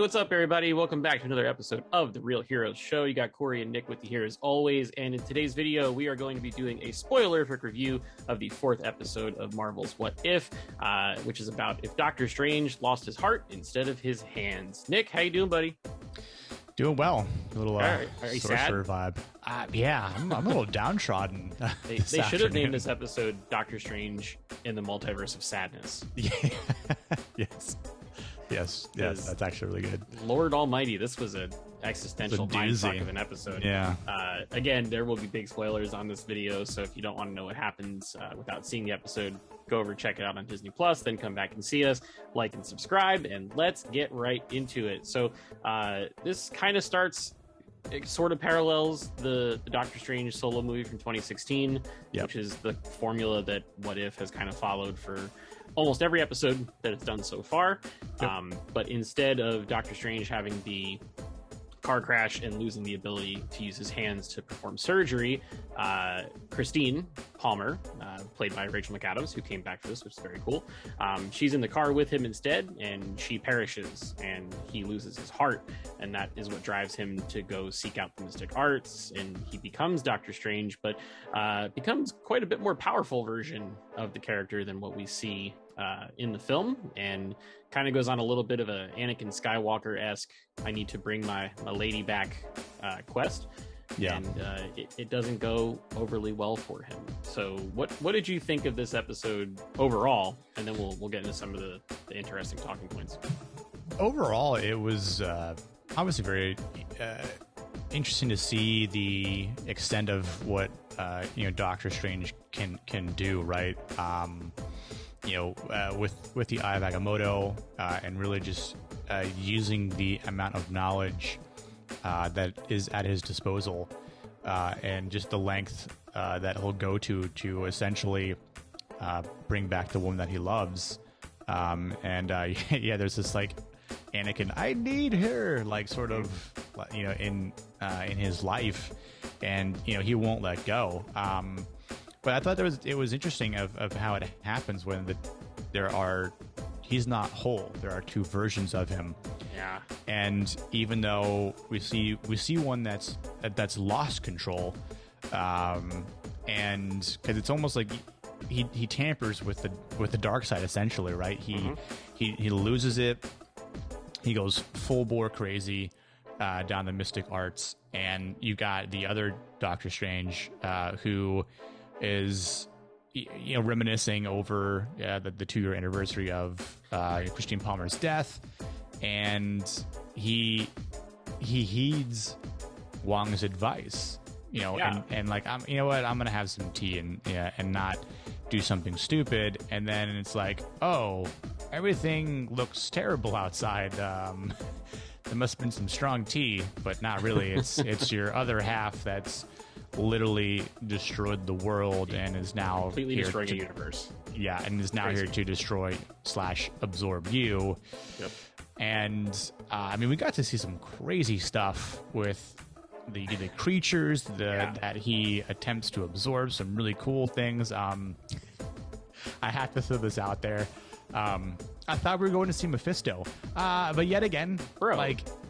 what's up, everybody? Welcome back to another episode of The Real Heroes Show. You got Corey and Nick with you here as always, and in today's video, we are going to be doing a spoiler-frick review of the 4th episode of Marvel's What If, which is about if Doctor Strange lost his heart instead of his hands. Nick, how you doing, buddy? Doing well. A little are you sorcerer sad? vibe. Yeah, I'm a little downtrodden. They should have named this episode Doctor Strange in the Multiverse of Sadness. Yeah. Yes, that's actually really good. Lord Almighty, this was an existential mindfuck of an episode. Yeah. Again, there will be big spoilers on this video, so if you don't want to know what happens without seeing the episode, go over, check it out on Disney Plus, then come back and see us, like and subscribe, and let's get right into it. So this kind of starts. It sort of parallels the Doctor Strange solo movie from 2016, which is the formula that What If has kind of followed for almost every episode that it's done so far. But instead of Doctor Strange having the car crash and losing the ability to use his hands to perform surgery, Christine Palmer, played by Rachel McAdams, who came back for this, which is very cool. She's in the car with him instead, and she perishes, and he loses his heart, and that is what drives him to go seek out the mystic arts, and he becomes Doctor Strange, but becomes quite a bit more powerful version of the character than what we see in the film, and kind of goes on a little bit of a Anakin Skywalker-esque I need to bring my lady back quest. And it doesn't go overly well for him. So what did you think of this episode overall? And then we'll get into some of the interesting talking points. Overall, it was obviously very interesting to see the extent of what Doctor Strange can do, right? With the Eye of Agamotto, and really just using the amount of knowledge that is at his disposal, and just the length that he'll go to essentially bring back the woman that he loves. There's this like Anakin, I need her, like sort of in his life, and he won't let go. But I thought it was interesting of how it happens when he's not whole. There are two versions of him. Yeah. And even though we see one that's lost control, and because it's almost like he tampers with the dark side essentially, right? He loses it. He goes full bore crazy down the mystic arts, and you got the other Doctor Strange who is reminiscing over the 2-year anniversary of Christine Palmer's death, and he heeds Wong's advice, and like, I'm gonna have some tea and not do something stupid, and then it's like, oh, everything looks terrible outside. There must have been some strong tea, but not really. It's your other half that's literally destroyed the world and is now completely destroying the universe. Yeah, and is now here to destroy / absorb you. Yep. And we got to see some crazy stuff with the creatures that he attempts to absorb. Some really cool things. I have to throw this out there. I thought we were going to see Mephisto, but yet again,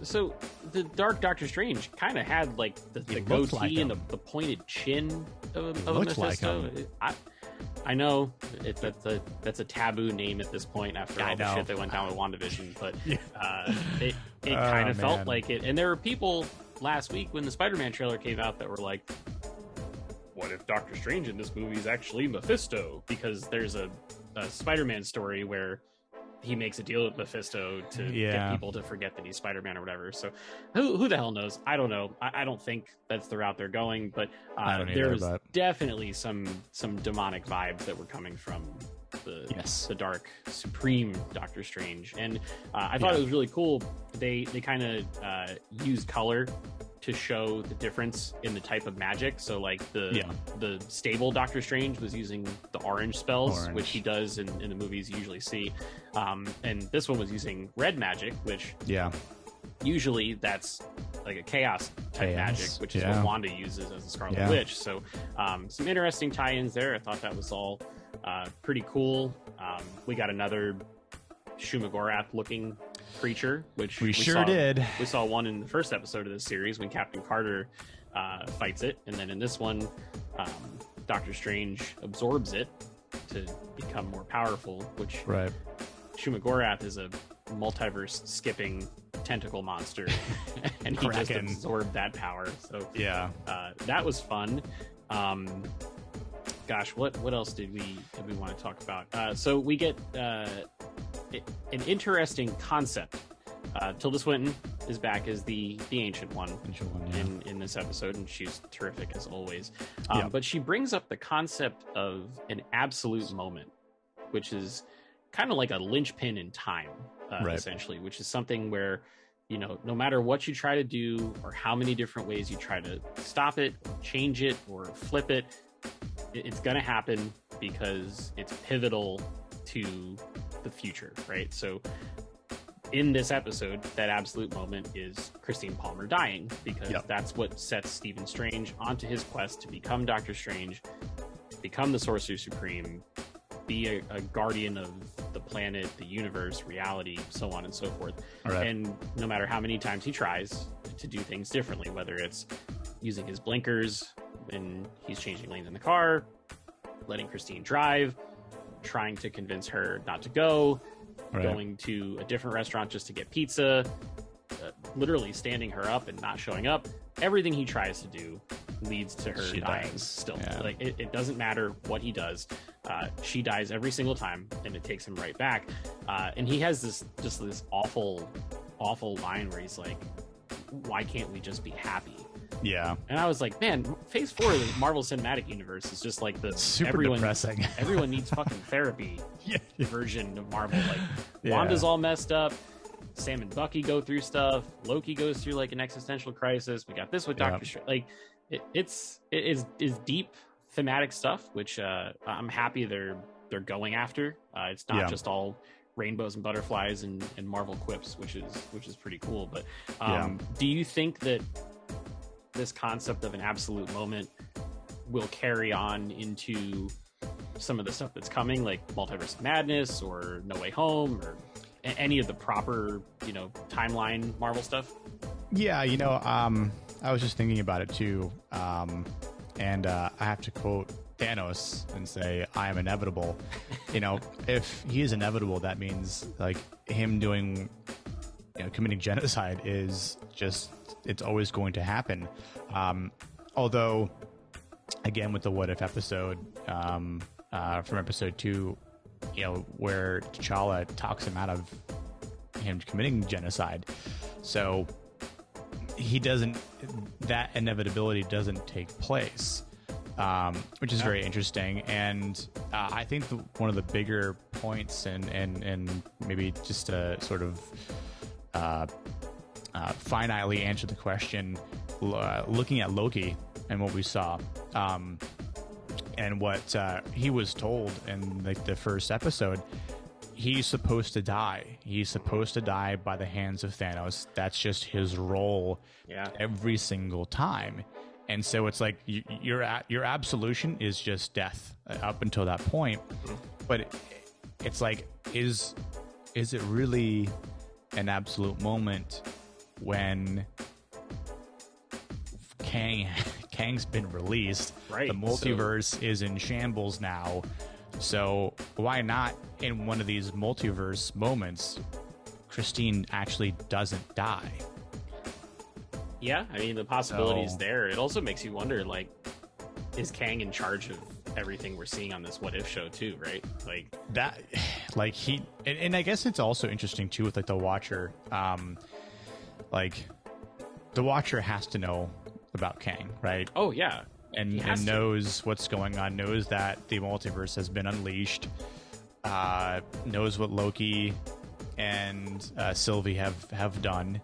so the Dark Doctor Strange kind of had like the goatee like and the pointed chin of a Mephisto. Like I know that's a taboo name at this point after all the shit that went down with WandaVision, but it kind of felt like it. And there were people last week when the SpiderMan trailer came out that were like, what if Doctor Strange in this movie is actually Mephisto? Because there's a Spider-Man story where he makes a deal with Mephisto to get people to forget that he's Spider-Man or whatever. So who the hell knows? I don't know. I don't think that's the route they're going, but there's definitely some demonic vibes that were coming from the dark supreme Doctor Strange. And I thought it was really cool. They kind of used color to show the difference in the type of magic. So like the stable Doctor Strange was using the orange spells, which he does in the movies you usually see. And this one was using red magic, which usually that's like a chaos type magic, which is what Wanda uses as a Scarlet Witch. So some interesting tie-ins there. I thought that was all pretty cool. We got another Shumagorath looking creature, which we sure did. We saw one in the first episode of this series when Captain Carter fights it, and then in this one, Doctor Strange absorbs it to become more powerful, which right. Shumagorath is a multiverse skipping tentacle monster, and he just absorbed that power. So yeah, that was fun. Gosh, what else did we want to talk about? So we get an interesting concept. Tilda Swinton is back as the Ancient One, in this episode, and she's terrific as always. But she brings up the concept of an absolute moment, which is kind of like a linchpin in time, essentially, which is something where, you know, no matter what you try to do or how many different ways you try to stop it, or change it, or flip it, it's going to happen because it's pivotal to the future, right? So in this episode, that absolute moment is Christine Palmer dying, because that's what sets Stephen Strange onto his quest to become Doctor Strange, become the Sorcerer Supreme, be a guardian of the planet, the universe, reality, so on and so forth. Right. And no matter how many times he tries to do things differently, whether it's using his blinkers and he's changing lanes in the car, letting Christine drive, trying to convince her not to go, going to a different restaurant just to get pizza, literally standing her up and not showing up, everything he tries to do leads to her dying still. Like it doesn't matter what he does. She dies every single time, and it takes him right back. And he has this awful line where he's like, why can't we just be happy? Yeah. And I was like, man, phase 4 of the Marvel Cinematic Universe is just like the super depressing. Everyone needs fucking therapy version of Marvel. Like Wanda's all messed up. Sam and Bucky go through stuff. Loki goes through like an existential crisis. We got this with Doctor Strange. Like it is deep thematic stuff, which I'm happy they're going after. It's not just all rainbows and butterflies and Marvel quips, which is pretty cool. But do you think that this concept of an absolute moment will carry on into some of the stuff that's coming, like Multiverse Madness or No Way Home, or any of the proper, timeline Marvel stuff? Yeah, I was just thinking about it too. And I have to quote Thanos and say, I am inevitable. If he is inevitable, that means like him doing, committing genocide is just, it's always going to happen. Although, again, with the What If episode from episode 2, where T'Challa talks him out of him committing genocide. So that inevitability doesn't take place, which is very interesting. And I think one of the bigger points and maybe just to sort of finitely answer the question, looking at Loki and what we saw, and what he was told in the first episode, he's supposed to die. He's supposed to die by the hands of Thanos. That's just his role every single time. And so it's like your absolution is just death up until that point. But it's like, is it really an absolute moment when Kang's been released? Right. The multiverse is in shambles now. So why not, in one of these multiverse moments, Christine actually doesn't die? Yeah, I mean, the possibility is there. It also makes you wonder, like, is Kang in charge of everything we're seeing on this What If show too, right? Like that, like and I guess it's also interesting too with like the Watcher. Like the Watcher has to know about Kang, right? Oh yeah. And knows what's going on, knows that the multiverse has been unleashed, knows what Loki and Sylvie have done.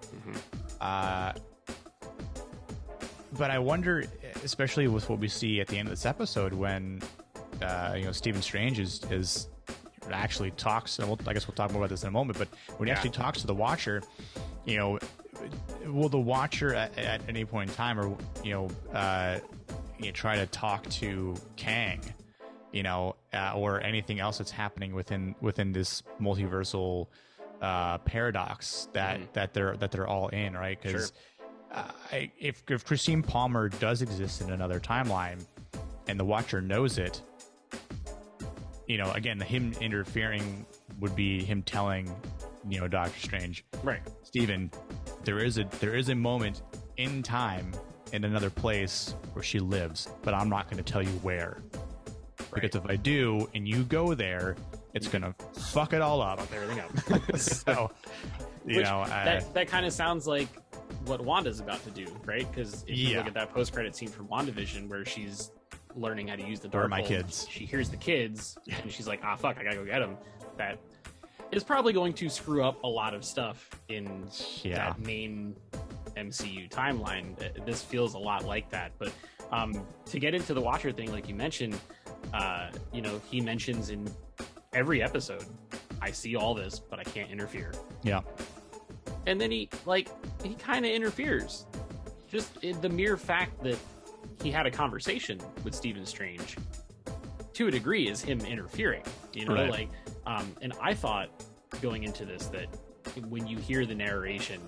But I wonder, especially with what we see at the end of this episode, when Stephen Strange is actually talks, and I guess we'll talk more about this in a moment, but when he actually talks to the Watcher, will the Watcher at any point in time, or try to talk to Kang, or anything else that's happening within this multiversal paradox that they're all in, right? Because Sure. if Christine Palmer does exist in another timeline and the Watcher knows it, you know, again, him interfering would be him telling, you know, Doctor Strange, right, Stephen, there is a moment in time in another place where she lives, but I'm not going to tell you where, because if I do and you go there, it's going to fuck it all up. Fuck everything up. So, you know, that kind of sounds like what Wanda's about to do, right? Because if you look at that post-credit scene from WandaVision where she's learning how to use the Darkhold, my kids. She hears the kids, and she's like, fuck, I gotta go get them. That is probably going to screw up a lot of stuff in that main MCU timeline. This feels a lot like that. But to get into the Watcher thing, like you mentioned, you know, he mentions in every episode, I see all this, but I can't interfere. Yeah. And then he kind of interferes. Just the mere fact that he had a conversation with Stephen Strange, to a degree, is him interfering. You know, right. And I thought going into this that when you hear the narration,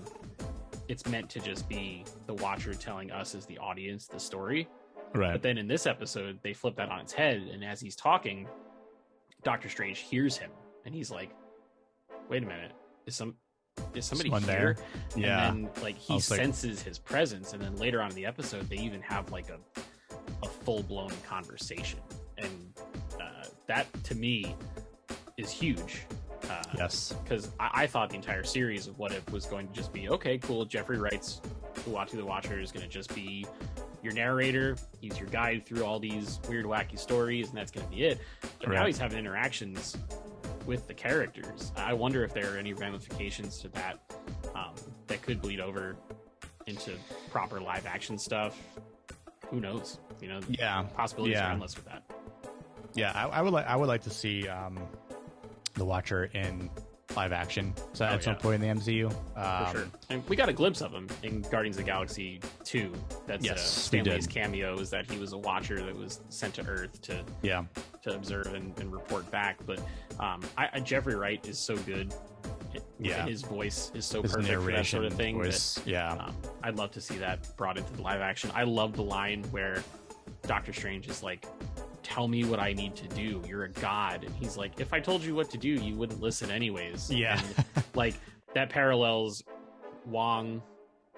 it's meant to just be the Watcher telling us as the audience the story. Right. But then in this episode, they flip that on its head, and as he's talking, Doctor Strange hears him, and he's like, "Wait a minute, is somebody Someone here?" there? Yeah. And then like he senses his presence, and then later on in the episode, they even have like a full blown conversation, and that to me is huge. Yes, because I thought the entire series of what it was going to just be, okay, cool, Jeffrey Wright's Uatu the Watcher is going to just be your narrator. He's your guide through all these weird, wacky stories, and that's going to be it. But now he's having interactions with the characters. I wonder if there are any ramifications to that that could bleed over into proper live action stuff. Who knows? You know, possibilities are endless with that. Yeah, I would like to see the Watcher in live action at some point in the MCU. For sure. And we got a glimpse of him in Guardians of the Galaxy 2. That's Stan Lee's cameo, is that he was a Watcher that was sent to Earth to observe and report back. But Jeffrey Wright is so good. His voice is so perfect for that sort of thing. I'd love to see that brought into the live action. I love the line where Doctor Strange is like, "Tell me what I need to do. You're a god." And he's like, "If I told you what to do, you wouldn't listen anyways." Yeah. And, like, that parallels Wong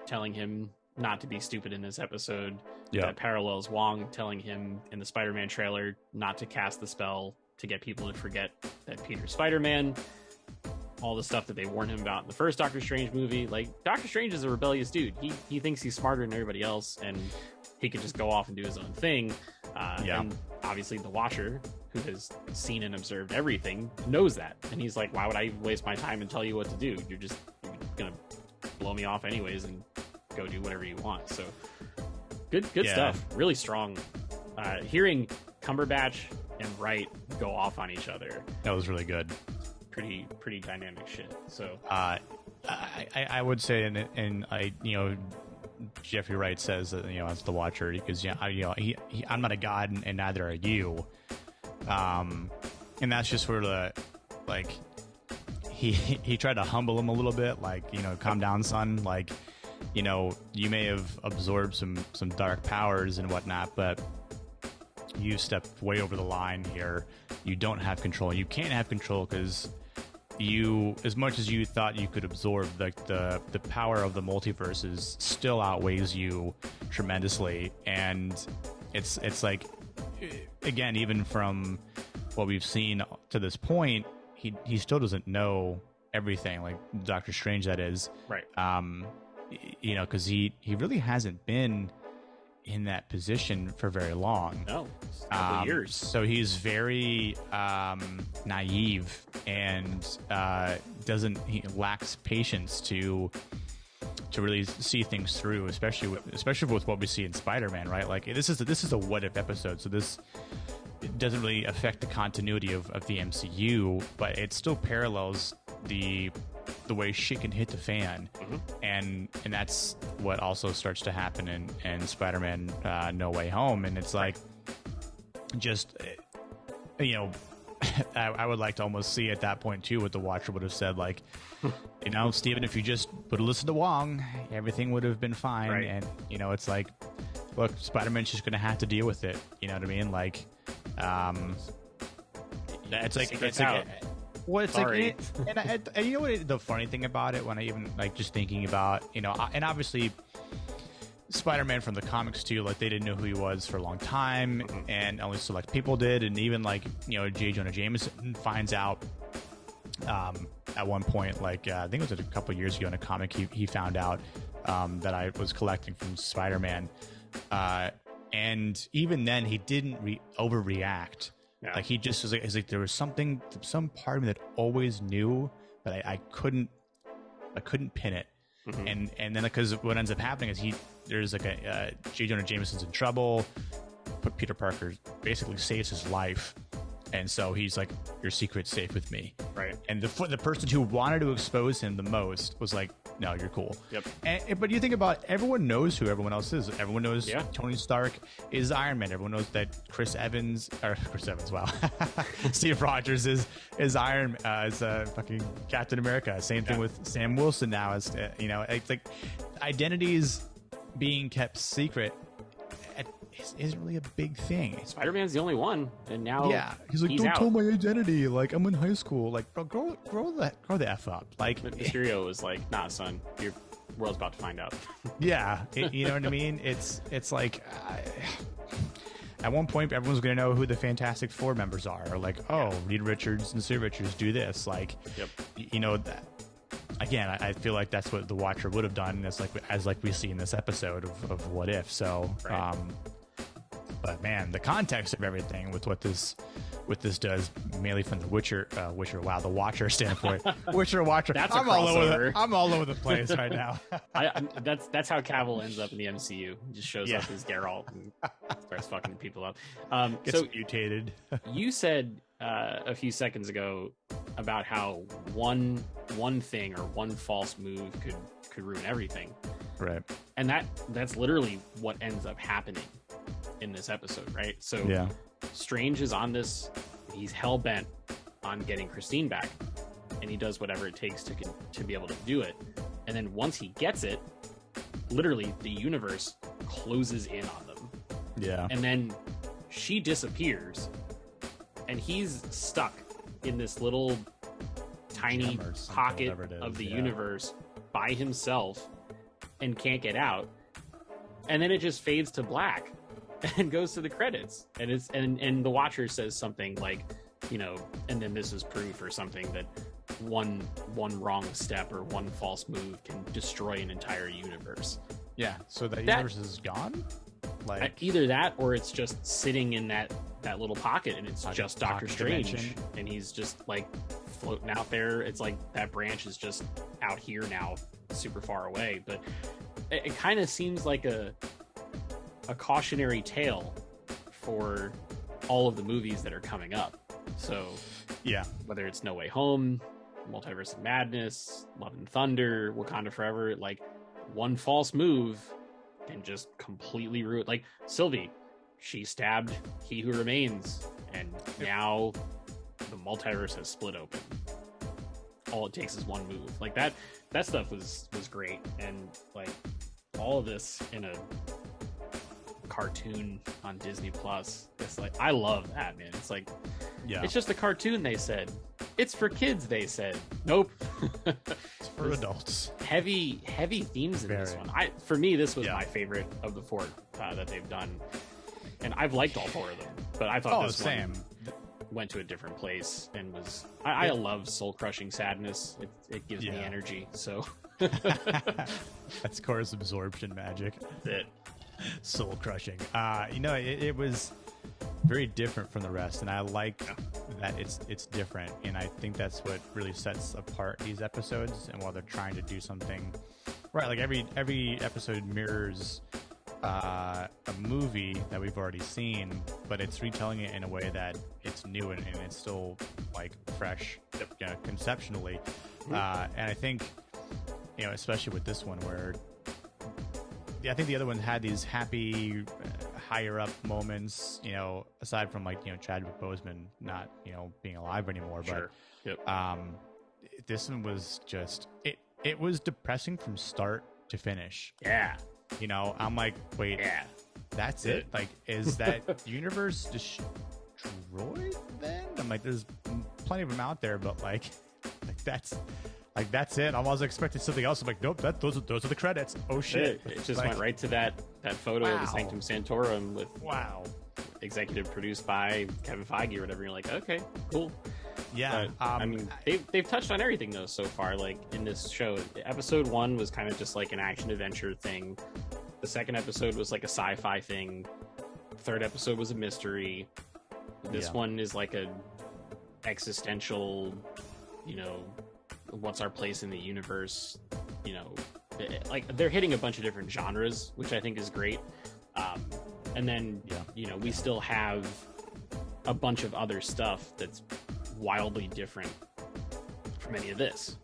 telling him not to be stupid in this episode. Yeah. That parallels Wong telling him in the Spider-Man trailer not to cast the spell to get people to forget that Peter's Spider-Man. All the stuff that they warned him about in the first Doctor Strange movie. Like, Doctor Strange is a rebellious dude. He thinks he's smarter than everybody else, and he could just go off and do his own thing. And obviously the Watcher, who has seen and observed everything, knows that. And he's like, why would I waste my time and tell you what to do? You're going to blow me off anyways and go do whatever you want. So good stuff. Really strong. Hearing Cumberbatch and Wright go off on each other. That was really good. Pretty dynamic shit. So I would say, and Jeffrey Wright says that, you know, as the Watcher, because I'm not a god and neither are you, and that's just sort of like he tried to humble him a little bit, like, you know, calm down, son, like, you know, you may have absorbed some dark powers and whatnot, but you stepped way over the line here. You don't have control. You can't have control because you, as much as you thought you could absorb the power of the multiverses, still outweighs you tremendously. And it's like, again, even from what we've seen to this point, he still doesn't know everything, like Doctor Strange, that is, right. You know, because he really hasn't been in that position for very long. No, a couple years. So he's very naive and he lacks patience to really see things through, especially with what we see in Spider-Man, right? Like, this is a what if episode, so this doesn't really affect the continuity of the MCU, but it still parallels the way shit can hit the fan. Mm-hmm. and that's what also starts to happen in Spider-Man No Way Home. And it's like, just, you know, I would like to almost see at that point too what the Watcher would have said, like, you know, Steven, if you just would have listened to Wong, everything would have been fine. Right. And you know, it's like, look, Spider-Man's just going to have to deal with it. You know what I mean? Like, it's like, well, it's Sorry. like, and you know what? The funny thing about it, when I even like just thinking about, you know, and obviously Spider-Man from the comics too, like they didn't know who he was for a long time, and only select people did, and even like, you know, J. Jonah Jameson finds out at one point, like I think it was a couple years ago in a comic, he found out that I was collecting from Spider-Man, and even then he didn't overreact. Yeah. Like he just was like there was some part of me that always knew, but I couldn't pin it. And then because what ends up happening is there's like a J. Jonah Jameson's in trouble, but Peter Parker basically saves his life, and so he's like, your secret's safe with me. Right. And the person who wanted to expose him the most was like, no, you're cool. Yep. But you think about, everyone knows who everyone else is. Everyone knows Tony Stark is Iron Man. Everyone knows that Chris Evans, wow. Steve Rogers is fucking Captain America. Same thing with Sam Wilson now. As you know, it's like identities being kept secret isn't really a big thing. Spider-Man's the only one, and now he's like, don't out. tell my identity. Like, I'm in high school. Like, bro, grow the f up. Like, Mysterio was like, nah, son, your world's about to find out. You know what I mean? It's like, at one point, everyone's going to know who the Fantastic Four members are. Or like, Reed Richards and Sue Richards do this. Like, you know, that. Again, I feel like that's what the Watcher would have done, as we see in this episode of What If. So, right. But man, the context of everything with what this does, mainly from the Witcher. Wow, the Watcher standpoint. Watcher. That's I'm all over the place right now. That's how Cavill ends up in the MCU. He just shows up as Geralt and starts fucking people up. Gets mutated. You said a few seconds ago about how one thing or one false move could ruin everything. Right. And that's literally what ends up happening in this episode, right? So Strange is on this, he's hell-bent on getting Christine back, and he does whatever it takes to be able to do it. And then once he gets it, literally the universe closes in on them. Yeah. And then she disappears, and he's stuck in this little tiny pocket of the universe by himself and can't get out. And then it just fades to black and goes to the credits, and the Watcher says something like, you know, and then this is proof or something that one wrong step or one false move can destroy an entire universe. Yeah, so that universe is gone? Like either that, or it's just sitting in that little pocket, and it's just Doctor Strange dimension. And he's just like floating out there. It's like that branch is just out here now, super far away. But it kind of seems like a cautionary tale for all of the movies that are coming up. So whether it's No Way Home, Multiverse Madness, Love and Thunder, Wakanda Forever, like one false move can just completely ruin. Like Sylvie, she stabbed He Who Remains, and now the multiverse has split open. All it takes is one move. Like that stuff was great, and like all of this in a cartoon on Disney Plus. It's like, I love that, man. It's like, it's just a cartoon, they said. It's for kids, they said. Nope. It's for adults. Heavy themes in this one. For me, this was my favorite of the four that they've done, and I've liked all four of them, but I thought this one went to a different place and was. I love soul crushing sadness. It gives me energy. So that's Cora's absorption magic. That's it. Soul crushing. You know, it was very different from the rest, and I like that it's different, and I think that's what really sets apart these episodes. And while they're trying to do something right, like every episode mirrors a movie that we've already seen, but it's retelling it in a way that it's new and it's still like fresh, you know, conceptually. And I think, you know, especially with this one, where I think the other one had these happy higher up moments, aside from like, Chadwick Boseman not, being alive anymore. Sure. But this one was just, it was depressing from start to finish. Yeah. I'm like, wait, that's it? Like, is that universe destroyed then? I'm like, there's plenty of them out there, but like that's it. I was expecting something else. I'm like, nope, those are the credits. Oh shit! It just went right to that photo of the Sanctum Sanctorum with executive produced by Kevin Feige or whatever. You're like, okay, cool. Yeah, but, I mean, they've touched on everything though so far. Like in this show, episode 1 was kind of just like an action adventure thing. The second episode was like a sci-fi thing. The third episode was a mystery. This one is like a existential, what's our place in the universe? Like they're hitting a bunch of different genres, which I think is great. And then, we still have a bunch of other stuff that's wildly different from any of this.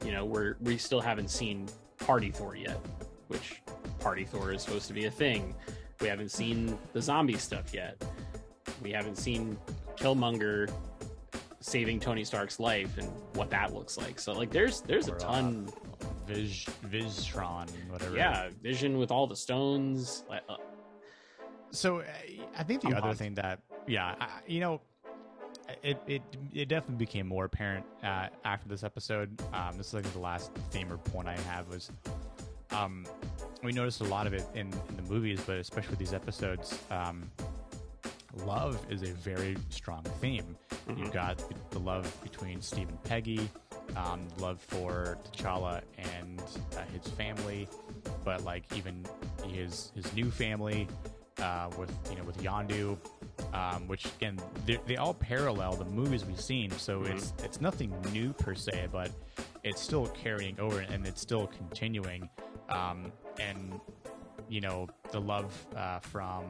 We still haven't seen Party Thor yet, which Party Thor is supposed to be a thing. We haven't seen the zombie stuff yet. We haven't seen Killmonger saving Tony Stark's life and what that looks like. So like there's a ton. Viztron, whatever. Yeah, Vision with all the stones. So I think the other thing that it definitely became more apparent after this episode. This is like the last theme or point I have was we noticed a lot of it in the movies, but especially these episodes. Love is a very strong theme. Mm-hmm. You've got the love between Steve and Peggy, love for T'Challa and his family, but like even his new family with Yondu, which again they all parallel the movies we've seen. So it's nothing new per se, but it's still carrying over and it's still continuing. And the love from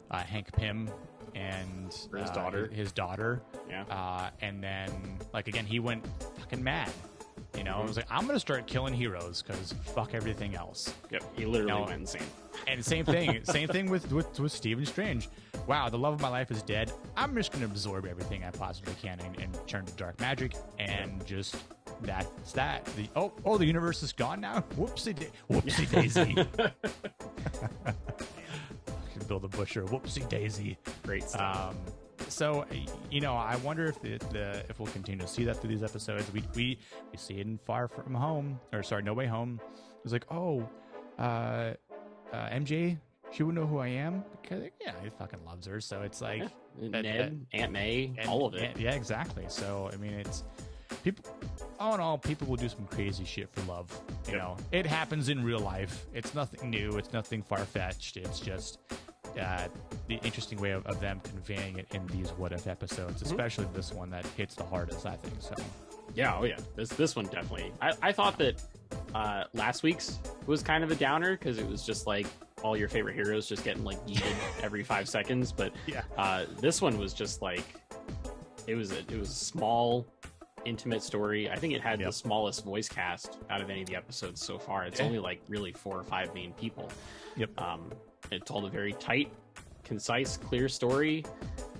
Hank Pym and his daughter. Yeah. And then like again he went fucking mad. I was like, I'm gonna start killing heroes because fuck everything else. Yep. He literally went insane. And same thing with Stephen Strange. Wow, the love of my life is dead. I'm just gonna absorb everything I possibly can and turn to dark magic and just that's that. The universe is gone now. Whoopsie daisy. Build a Busher. Whoopsie daisy. Great stuff. So I wonder if we'll continue to see that through these episodes. We see it in No Way Home. It was like, MJ, she would know who I am because he fucking loves her. So it's like Ned, Aunt May, all of it. Yeah, exactly. So I mean, it's people. All in all, people will do some crazy shit for love. It happens in real life. It's nothing new. It's nothing far fetched. It's just the interesting way of them conveying it in these what if episodes, especially this one that hits the hardest, I think. So yeah, this one definitely. I thought that last week's was kind of a downer because it was just like all your favorite heroes just getting like yeeted every 5 seconds, but this one was just like it was a small, intimate story. I think it had the smallest voice cast out of any of the episodes so far. It's only like really 4 or 5 main people. It told a very tight, concise, clear story,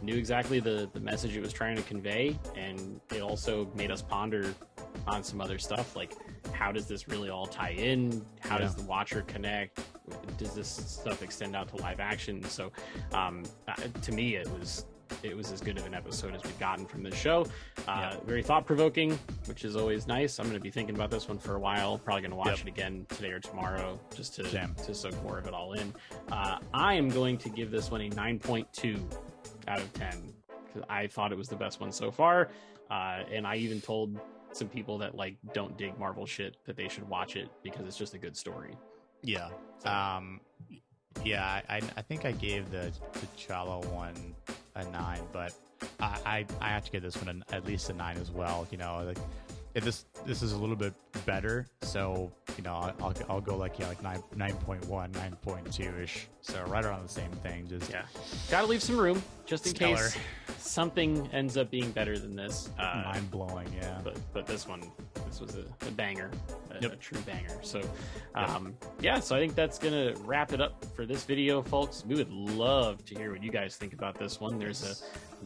knew exactly the message it was trying to convey, and it also made us ponder on some other stuff, like how does this really all tie in? How does the Watcher connect? Does this stuff extend out to live action? So to me, it was as good of an episode as we've gotten from this show. Very thought-provoking, which is always nice. I'm going to be thinking about this one for a while. Probably going to watch it again today or tomorrow just to soak more of it all in. I am going to give this one a 9.2 out of 10 because I thought it was the best one so far. And I even told some people that like don't dig Marvel shit that they should watch it because it's just a good story. Yeah. So. I think I gave the T'Challa one a 9, but I have to give this one at least a 9 as well. this is a little bit better, so I'll go like 9.1, 9.2 ish, so right around the same thing. Just gotta leave some room just in stellar. case something ends up being better than this. Mind blowing, yeah. But this was a banger, a true banger. So so I think that's gonna wrap it up for this video, folks. We would love to hear what you guys think about this one. There's a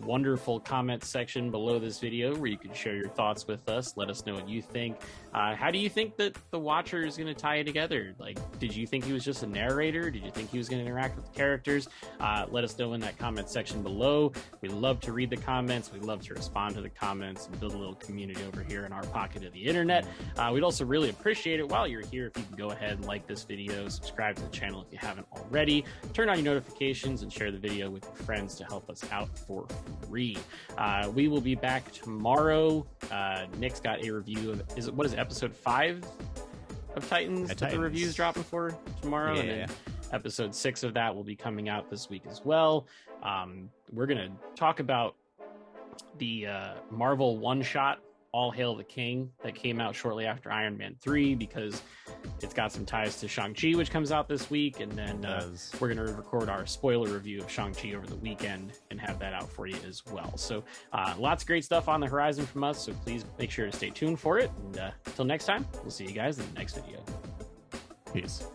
wonderful comment section below this video where you can share your thoughts with us. Let us know what you think. How do you think that the watcher is going to tie it together? Like, did you think he was just a narrator? Did you think he was going to interact with the characters? Let us know in that comment section below. We love to read the comments. We love to respond to the comments and build a little community over here in our pocket of the internet. We'd also really appreciate it while you're here if you can go ahead and like this video, subscribe to the channel if you haven't already, turn on your notifications, and share the video with your friends to help us out for free. We will be back tomorrow. Nick's got a review of what is it, episode 5 of Titans that the review's dropping for tomorrow, and then episode 6 of that will be coming out this week as well. We're gonna talk about the Marvel one-shot All Hail the King that came out shortly after Iron Man 3, because it's got some ties to Shang-Chi, which comes out this week, and then we're going to record our spoiler review of Shang-Chi over the weekend and have that out for you as well. So lots of great stuff on the horizon from us, so please make sure to stay tuned for it. And until next time, we'll see you guys in the next video. Peace.